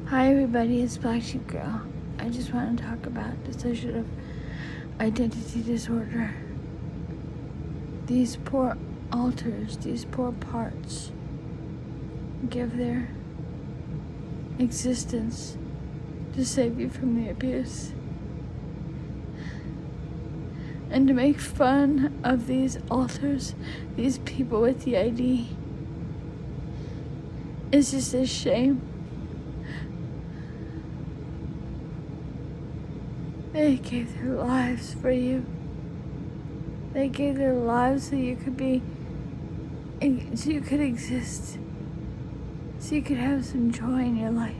Hi everybody, it's Black Sheep Girl. I just want to talk about dissociative identity disorder. These poor alters, these poor parts give their existence to save you from the abuse. And to make fun of these alters, these people with the ID, is just a shame. They gave their lives for you. They gave their lives so you could exist, so you could have some joy in your life.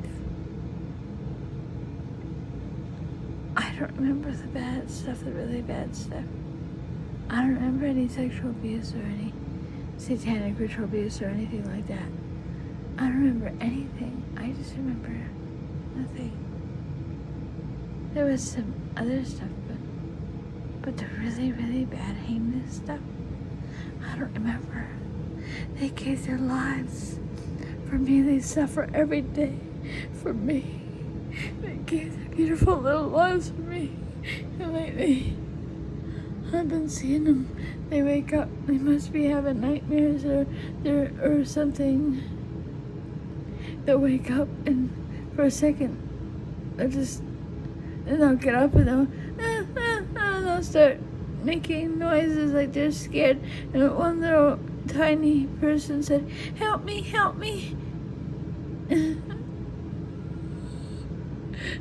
I don't remember the bad stuff, the really bad stuff. I don't remember any sexual abuse or any satanic ritual abuse or anything like that. I don't remember anything. I just remember nothing. There was some other stuff, but the really, really bad, heinous stuff, I don't remember. They gave their lives for me. They suffer every day for me. They gave their beautiful little lives for me. And lately, I've been seeing them. They wake up. They must be having nightmares or something. They'll wake up and for a second, and they'll get up and they'll start making noises like they're scared. And one little tiny person said, "Help me, help me."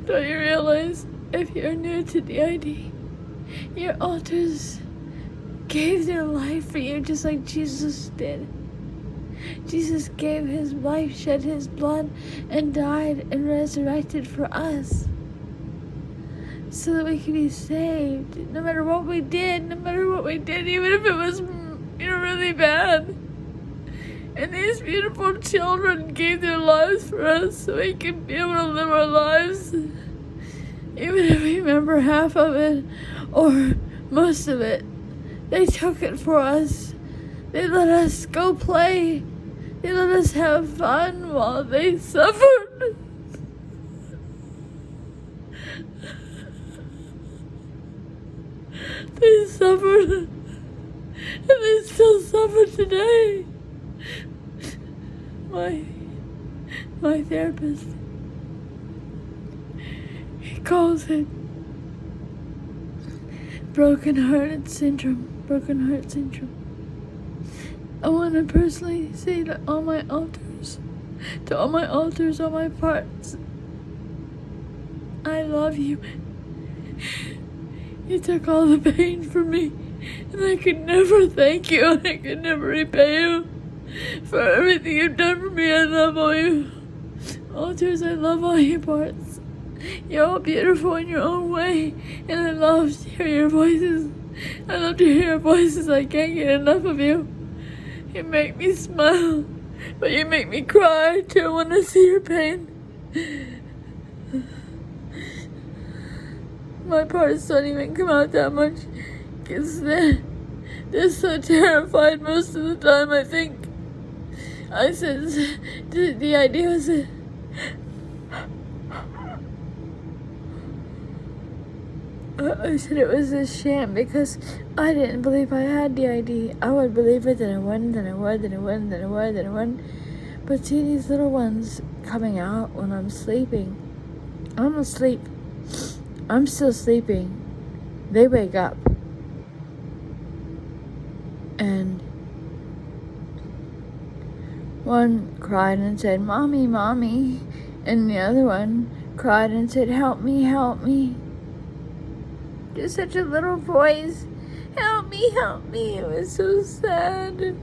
Don't you realize, if you're new to DID, your alters gave their life for you just like Jesus did. Jesus gave his life, shed his blood, and died and resurrected for us, so that we could be saved. No matter what we did, even if it was, really bad. And these beautiful children gave their lives for us so we could be able to live our lives. Even if we remember half of it or most of it, they took it for us. They let us go play. They let us have fun while they suffered. They suffered, and they still suffer today. My therapist, he calls it broken heart syndrome. I want to personally say to all my alters, all my parts, I love you. You took all the pain from me, and I could never thank you. I could never repay you for everything you've done for me. I love all you alters. I love all your parts. You're all beautiful in your own way, and I love to hear your voices. I love to hear your voices. I can't get enough of you. You make me smile, but you make me cry too when I see your pain. My parts don't even come out that much, because they're so terrified most of the time. I think I said the idea was that I said it was a sham because I didn't believe I had DID. I would believe it, then I wouldn't, then I would, then I wouldn't, then I would, then I wouldn't. But see these little ones coming out when I'm sleeping. I'm asleep. I'm still sleeping. They wake up. And one cried and said, "Mommy, Mommy." And the other one cried and said, "Help me, help me." Just such a little voice. "Help me, help me." It was so sad.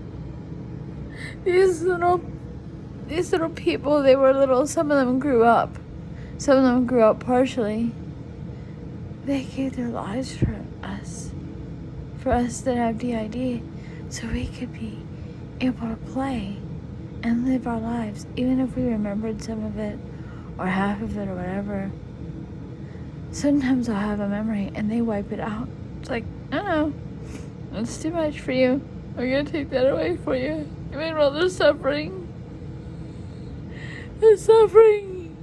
These little people, they were little. Some of them grew up. Some of them grew up partially. They gave their lives for us that have DID, so we could be able to play and live our lives, even if we remembered some of it or half of it or whatever. Sometimes I'll have a memory and they wipe it out. It's like, oh, that's too much for you. I'm gonna take that away for you. Meanwhile, they're suffering. They're suffering.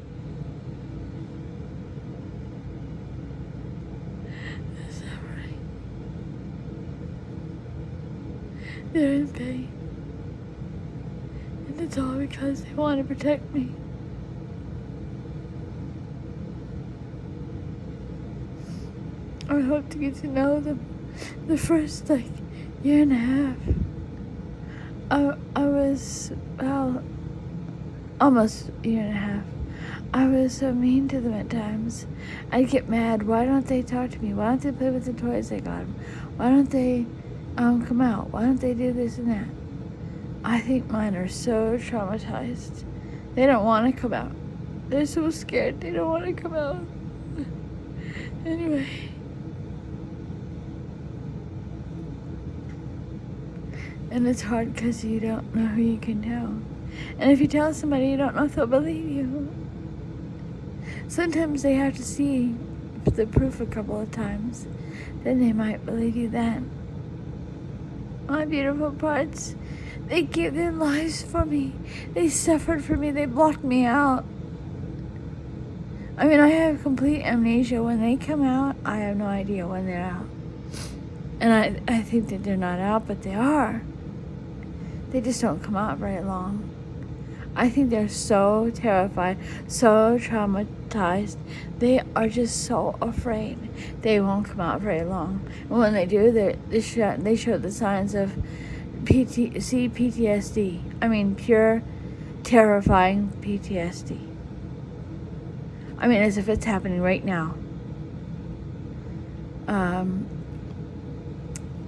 They're in pain. And it's all because they want to protect me. I hope to get to know them the first, year and a half. I was, almost a year and a half. I was so mean to them at times. I'd get mad. Why don't they talk to me? Why don't they play with the toys I got them? Why don't they come out? Why don't they do this and that? I think mine are so traumatized. They don't want to come out. They're so scared. They don't want to come out. Anyway. And it's hard because you don't know who you can tell. And if you tell somebody, you don't know if they'll believe you. Sometimes they have to see the proof a couple of times. Then they might believe you then. My beautiful parts, they gave their lives for me. They suffered for me. They blocked me out. I mean, I have complete amnesia. When they come out, I have no idea when they're out. And I think that they're not out, but they are. They just don't come out very long. I think they're so terrified, so traumatized. They are just so afraid. They won't come out very long. And when they do, they show the signs of PTSD. I mean, pure, terrifying PTSD. I mean, as if it's happening right now.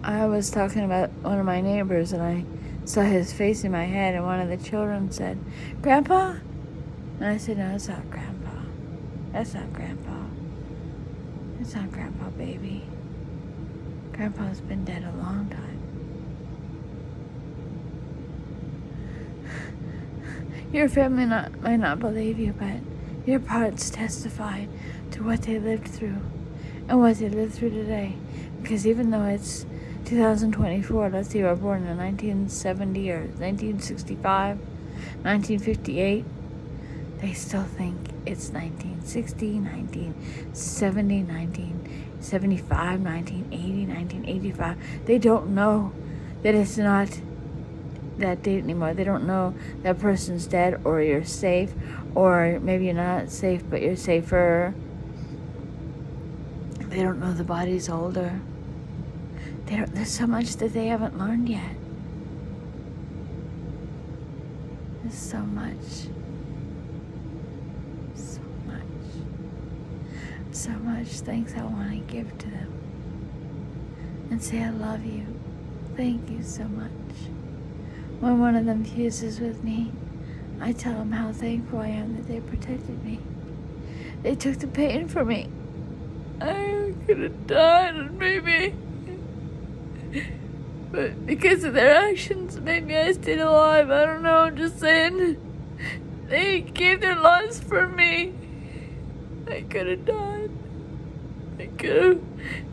I was talking about one of my neighbors, and I saw his face in my head, and one of the children said, "Grandpa?" And I said, "No, it's not Grandpa. That's not Grandpa. It's not Grandpa, baby. Grandpa's been dead a long time." Your family might not believe you, but your parts testify to what they lived through and what they live through today. Because even though it's 2024, let's say you were born in 1970 or 1965, 1958, they still think it's 1960, 1970, 1975, 1980, 1985. They don't know that it's not that date anymore. They don't know that person's dead, or you're safe, or maybe you're not safe, but you're safer. They don't know the body's older. There's so much that they haven't learned yet. There's so much. So much. So much things I want to give to them. And say I love you. Thank you so much. When one of them fuses with me, I tell them how thankful I am that they protected me. They took the pain from me. I could have died, maybe. But because of their actions, maybe I stayed alive. I don't know, I'm just saying. They gave their lives for me. I could have died.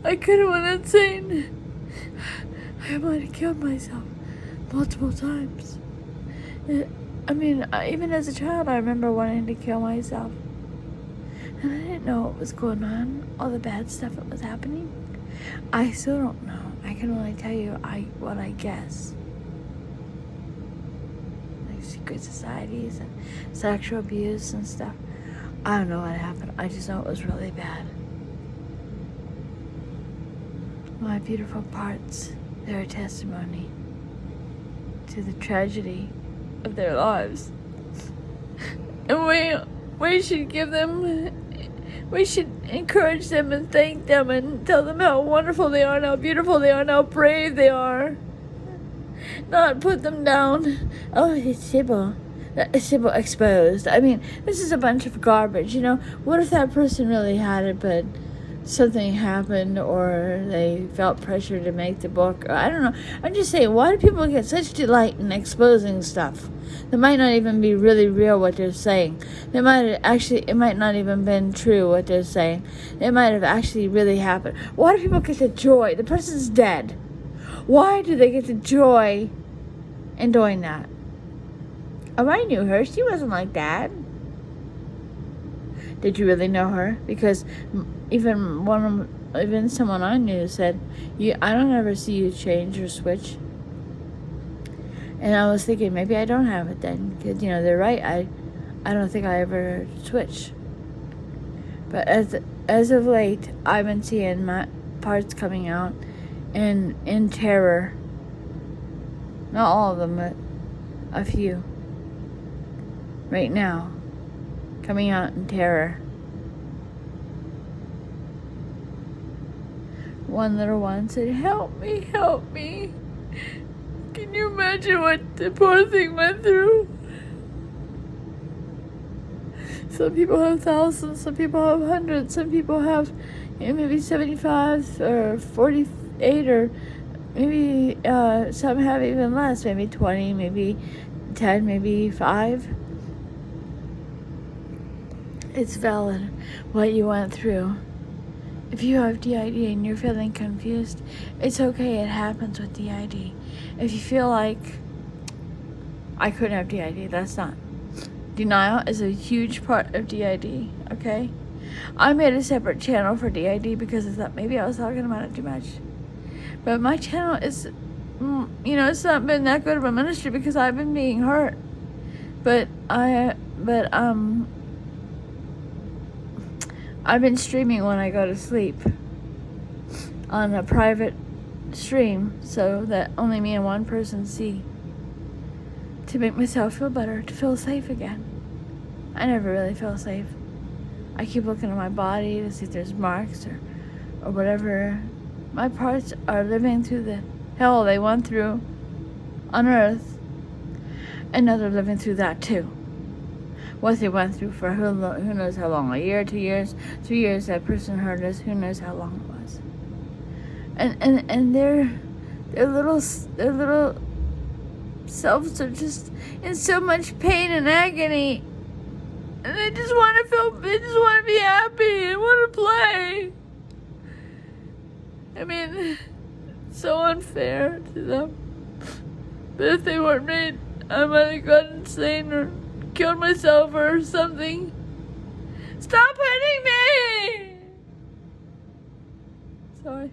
I could have went insane. I might have killed myself multiple times. I mean, even as a child, I remember wanting to kill myself. And I didn't know what was going on, all the bad stuff that was happening. I still don't know. I can only tell you what I guess. Like secret societies and sexual abuse and stuff. I don't know what happened. I just know it was really bad. My beautiful parts, they're a testimony to the tragedy of their lives. And we should give them... We should encourage them and thank them and tell them how wonderful they are and how beautiful they are and how brave they are. Not put them down. Oh, it's Sybil. Sybil exposed. I mean, this is a bunch of garbage, you know. What if that person really had it, but something happened, or they felt pressure to make the book? Or, I don't know. I'm just saying, why do people get such delight in exposing stuff? That might not even be really real what they're saying. It might not even been true what they're saying. It might have actually really happened. Why do people get the joy? The person's dead. Why do they get the joy in doing that? Oh, I knew her. She wasn't like that. Did you really know her? Because even someone I knew said, I don't ever see you change or switch. And I was thinking, maybe I don't have it then. Because, they're right. I don't think I ever switched. But as of late, I've been seeing my parts coming out in terror. Not all of them, but a few. Right now. Coming out in terror. One little one said, help me, help me. Can you imagine what the poor thing went through? Some people have thousands, some people have hundreds, some people have maybe 75 or 48, or maybe some have even less, maybe 20, maybe 10, maybe 5. It's valid what you went through. If you have DID and you're feeling confused, it's okay, it happens with DID. If you feel like, I couldn't have DID, that's not. Denial is a huge part of DID, okay? I made a separate channel for DID because I thought maybe I was talking about it too much. But my channel is, it's not been that good of a ministry because I've been being hurt. But I've been streaming when I go to sleep on a private stream so that only me and one person see, to make myself feel better, to feel safe again. I never really feel safe. I keep looking at my body to see if there's marks or whatever. My parts are living through the hell they went through on Earth, and now they're living through that too. What they went through for who knows how long, a year, 2 years, 3 years, that person hurt us, who knows how long it was. And their little selves are just in so much pain and agony, and they just want to be happy and want to play. I mean, it's so unfair to them. But if they weren't made, I might have gone insane or killed myself or something. Stop hitting me! Sorry.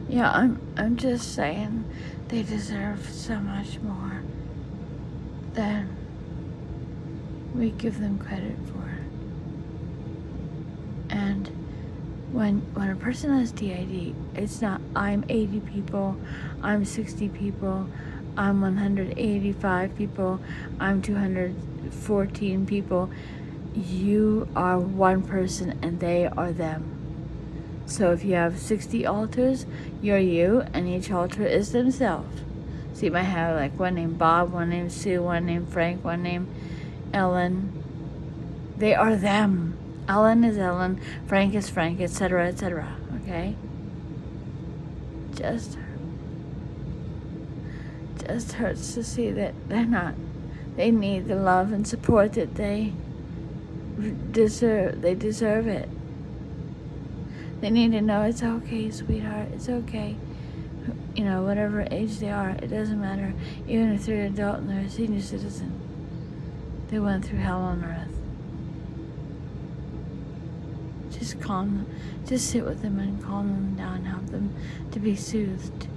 Yeah, I'm just saying they deserve so much more than we give them credit for. And when a person has DID, it's not I'm 80 people, I'm 60 people, I'm 185 people, I'm 214 people. You are one person and they are them. So if you have 60 alters, you're you, and each alter is themselves. So you might have like one named Bob, one named Sue, one named Frank, one named Ellen. They are them. Ellen is Ellen, Frank is Frank, etc., etc., okay? Just hurts to see that they're not. They need the love and support that they deserve. They deserve it. They need to know it's okay, sweetheart, it's okay. Whatever age they are, it doesn't matter. Even if they're an adult and they're a senior citizen, they went through hell on earth. Just calm them. Just sit with them and calm them down, help them to be soothed.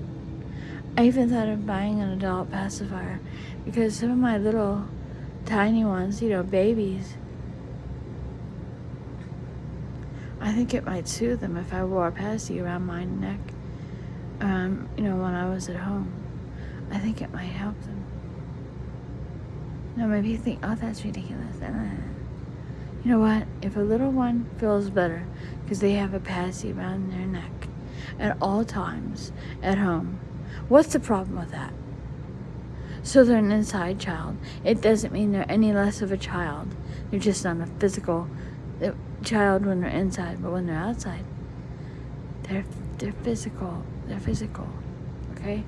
I even thought of buying an adult pacifier because some of my little tiny ones, babies, I think it might soothe them if I wore a passy around my neck, when I was at home. I think it might help them. Now maybe you think, oh, that's ridiculous. You know what? If a little one feels better because they have a passy around their neck at all times at home, what's the problem with that? So they're an inside child. It doesn't mean they're any less of a child. They're just not a physical child when they're inside, but when they're outside, they're physical. They're physical, okay?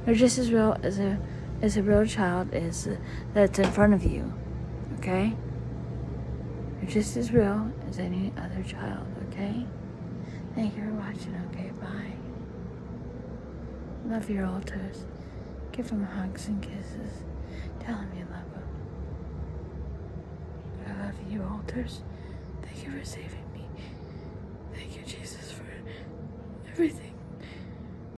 They're just as real as a real child is that's in front of you, okay? They're just as real as any other child, okay? Thank you for watching, okay? Bye. Love your altars. Give them hugs and kisses. Tell them you love them. I love you, altars. Thank you for saving me. Thank you, Jesus, for everything.